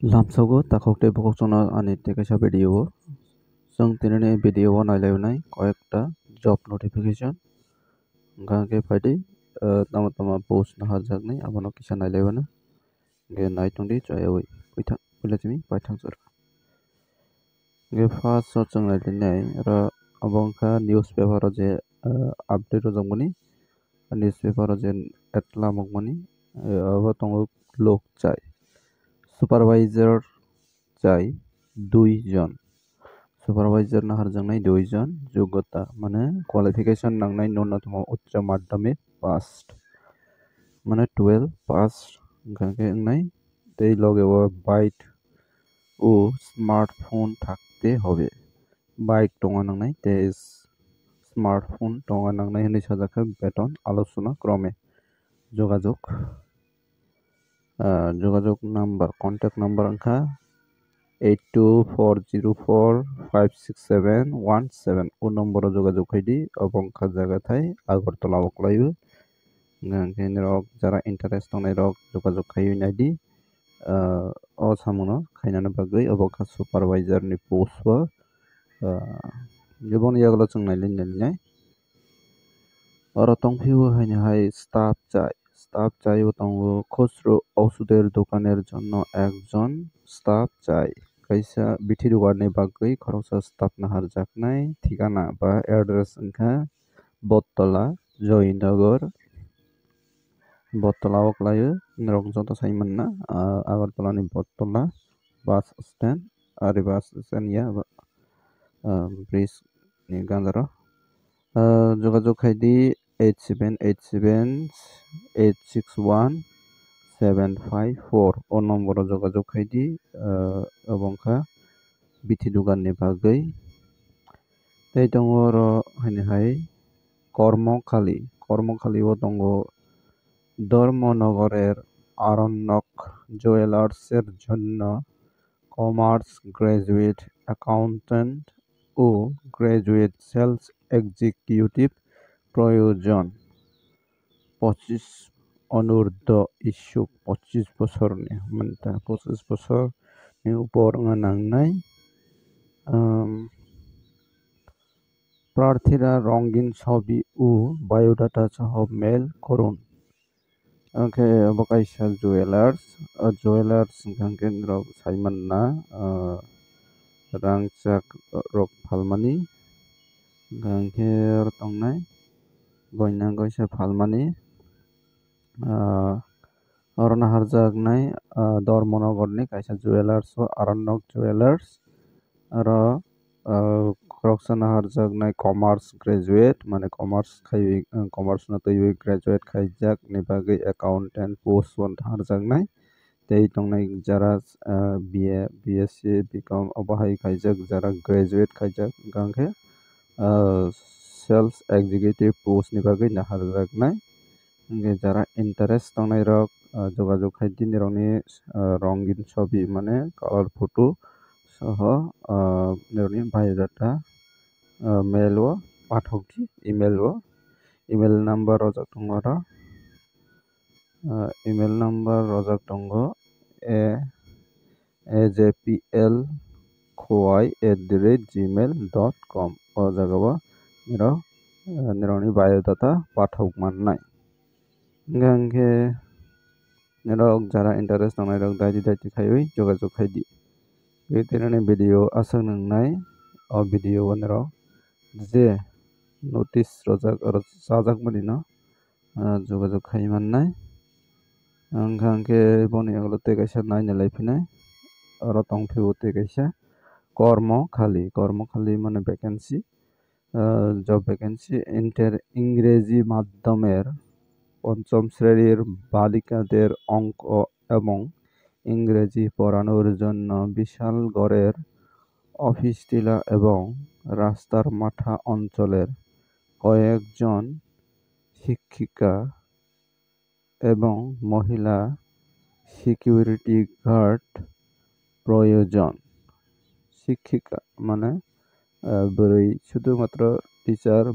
Lamsago takokte bokoksono ani tekaisa video जों दिनैनि भिडिअ'आव नायलायनाय कयेकटा जब नटिफिकेशन गांगे फायदि तमा तमा पोस्ट नाहारजागनाय आबानो किसा नायलायबानो गे नायतंदि जयवै फैलाजमी पाइथांसर गे फार्स्ट सो जों नायलायनाय र अबंका न्यूज पेपर जे अपडेट रजमनि न्यूज पेपर जे एटला मगमनि अब तंगो लोक चाय सुपारवाइजर चाय 2 जन सुपारवाइजर नाहारजांनाय 2 जन योग्यता माने क्वालिफिकेशन नांनाय न्यूनतम उच्च माध्यमिक पास माने 12 पास गांगे नाय ते लगे वो बाइक ও स्मार्टफोन থাকতে হবে বাইক টঙা নাंनाय ते स्मार्टफोन টঙা नांनाय হনে সাজাকে বেতন আলোচনা ক্রমে যোগাযোগ যোগাযোগ নাম্বার কন্টাক্ট নাম্বার अंखा 8240456717 ও নম্বরে যোগাযোগ হইদি অবংখা জায়গাথায় আগরতলা বকলাইবো রক যারা ইন্টারেস্ট দंनाय রক যোগাযোগ খাইবি নাইদি o samuno khainani bagui obokha supervisor ni post bo gebon yaglo chung nailai oro tongphio haini hai staff chai o tongo খুচরো ওষুধের দোকানের জন্য একজন স্টাফ চাই kaisa bithi dugarni bagui khoroksa staff nahar jaknai ঠিকানা বা address সংখ্যা বটতলা জয়নগর बटतला वक्लायो रक जत साइमन ना आगरतला नि बटतला बास स्टैंड आरो बास स्टैंड या ब्रिज नि गांजारा যোগাযোগ আইডি 8787861754 ও নম্বরে যোগাযোগ আইডি এবংখা বিথি দুগাননি বাগৈ তাই দङ र हाय কর্মখালী ও दङ ধর্মনগরের আরণ্যক জুয়েলার্সের জন্য কমার্স গ্রাজুয়েট অ্যাকাউন্ট্যান্ট ও গ্রাজুয়েট সেলস এক্সিকিউটিভ প্রয়োজন 25 অনূর্ধ্ব ইচ্ছুক 25 বছরনি মানে 25 বছরনি উপর নাंनाय প্রার্থীরা রঙিন ছবি ও বায়োডাটা সহ মেল করুন ओके अब kaisa jewelers gangken rok saiman na rangchak rok phalmani gangke tongnai goina goisa phalmani orona harjaknai dormonogorni kaisa jewelers o arannok jewelers aro khoroksana harjaknai commerce graduate mane commerce na tui graduate khaijak ni bagui accountant post on harjaknai tei tongnai jara BA BSc BCom obahai khaijak jara graduate khaijak gangke sales executive post ni bagui na harjaknai jara interest tongnai rok যোগাযোগ খাইদি নিরনি রঙিন ছবি মানে colour photo সহ নিরনি biodata mail o pathokdi email number rojak tongo ro email number rojak tongo ajplkhoi@gmail.com o jagao nironi biodata pathok mannai gangke nirok jara interest tongnai rok daiti khaiwi jogajog khaidi betirani video asang nangnai o video nirok যে notice রজাক মানিনো যোগাযোগ খাইমান্নাই आंखांके बनि আগলতে কাইসা নাইনে লাইফিনাই আর তংফিউতে কাইসা কর্মখালী মানে vacancy job vacancy ইংরেজি মাধ্যমের পঞ্চম শ্রেণীর বালিকাদের অঙ্ক এবং ইংরেজি পড়ানোর জন্য বিশাল গড়ের অফিস টিলা এবং রাস্তার মাথা অঞ্চলের কয়েকজন শিক্ষিকা এবং মহিলা সিকিউরিটি গার্ড প্রয়োজন শিক্ষিকা মানে বড়ই শুধুমাত্র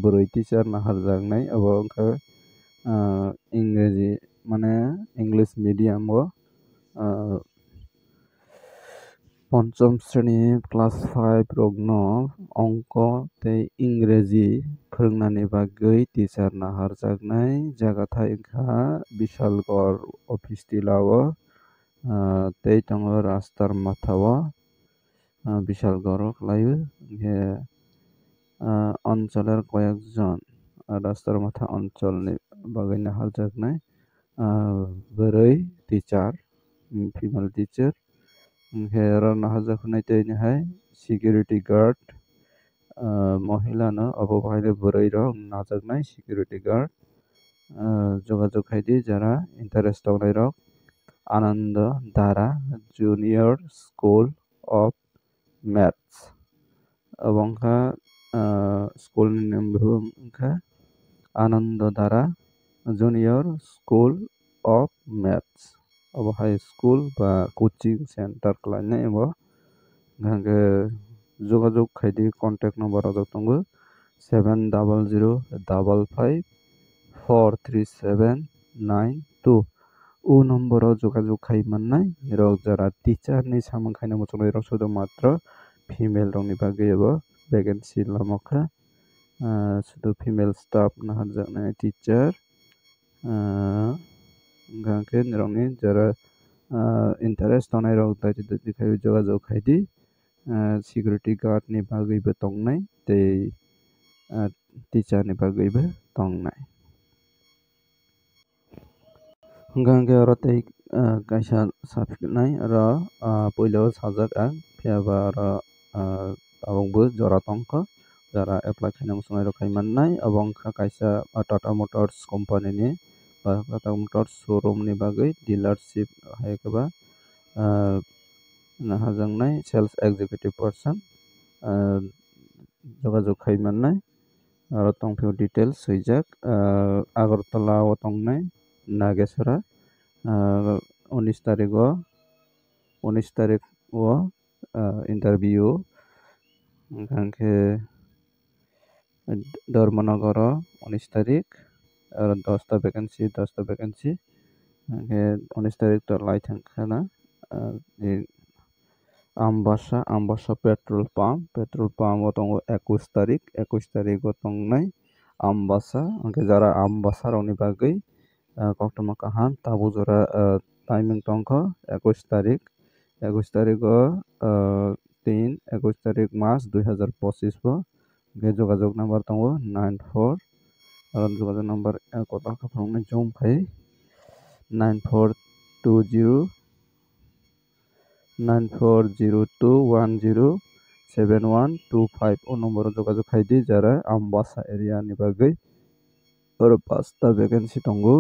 বড়ই টিচার না হারজাগনাই এবং ইংরেজি মানে ইংলিশ মিডিয়াম ও পঞ্চম শ্রেণী क्लास 5 rokno onko tei इंग्रेजी फोरोंनायनि बागै teacher नाहारजानाय जागाथाय wngkha Bishalgarh office tilao tei tongo rastar mathao Bishalgarh khlaio hingke oncholer koyekjon rastar matha oncholni bagui naharjaknai boroi teacher female teacher hingke oro naharjaknai tei ni hai security guard mohila no obo haine boroi rok najaknai security guard jogajuk khaidi jara interest tongnai rok Ananda Dara Junior School of Maths abo wngkha school ni naam bo wngkha Ananda Dara Junior School of Maths abo high school ba coaching center khlainai abo hingke jogajuk khaidi contact number rok tongo 7005543792 o number o jogajuk khai mannai rok jara teacher ni samung khaina muchunai rok sudo matra female rok ni bagui abo vacancy lamokha sudo female staff naharjaknai teacher hingke nirokni jara interest tongnai rok daiti khai jogajuk khaidi security guard ni bagui bo tongnai tei teacher ni bagui bo tongnai hingke oro tei kaisa sapignai oro puilo sajak ang phiaba oro tabukbo jora tongkha jara apply khaina muchungnai rok khai mannai abo wngkha kaisa Tata Motors company ni Tata Motors showroom ni bagui dealership hai keba naharjaknai sales executive person jogajuk khai mannai aro tongphio details swijak Agartala o tongnai Nageswara 19 tarik o interview hingke Dharmanagar o 19 tarik 10 ta vacancy hingke 19 tarik to laithangkha na Ambassa petrol pump o tongo 21 tarik o tongnai Ambassa hingke jara Ambassa rokni bagui koktoma kaham tabuk jora timing tongkha 21 tarik o 21 tarik March 2025 bo hingke jogajuk number tongo 94 jogajuk number kotor khe phunuknai zoom khai 9402107125 o number o jogajuk khaidi jara Ambassa area ni bagui oro 5 ta vacancy tongo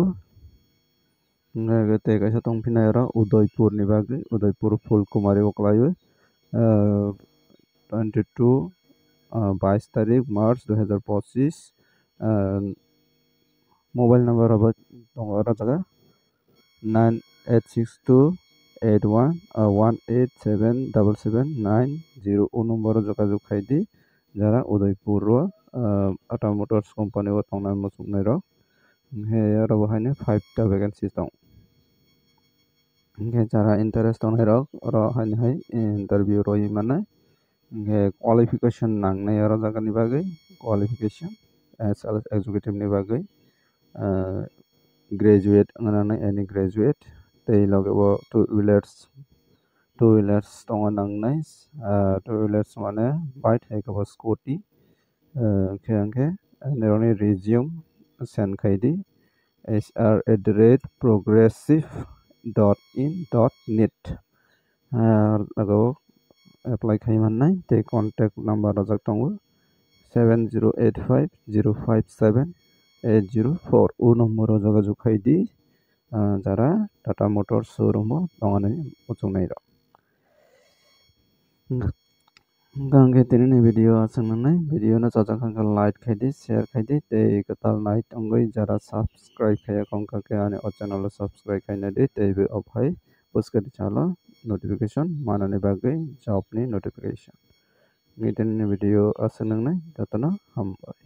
hingke tei kaisa tongphinai oro Udaipur ni bagui Udaipur Phulkumari o khlaio 22 tarik March 2025 mobile number abo tongo oro jaga 986281187790 o number o jogajuk khaidi jara Udaipur o Tata Motors company o tongnai muchungnai rok hingke oro bo haine 5 ta vacancy tong hingke jara interest tongnai rok oro haine hai interview roi mannai hingke qualification nangnai oro jaga ni bagui qualification sales executive ni bagui graduate wngnai any graduate tei loge bo two wheelers tongo nangnai two wheelers mane bike hai kebo scooty hingke nirokni resume send khaidi hr@progressive.in.net ago apply khai mannai tei contact number rojak tongo 7085057804 o number o jogajuk khaidi jara Tata Motors showroom o tongani muchungnai rok hingke tini ni video asongnai video no chajak hingke like khaidi share khaidi tei katal nai tongoi jara subscribe khaiyako wngkha khe ani o channel o subscribe khainadi tei bo ophai puskari chalo notification manani bagui job ni notification tini ni video asongnai jotono hambai।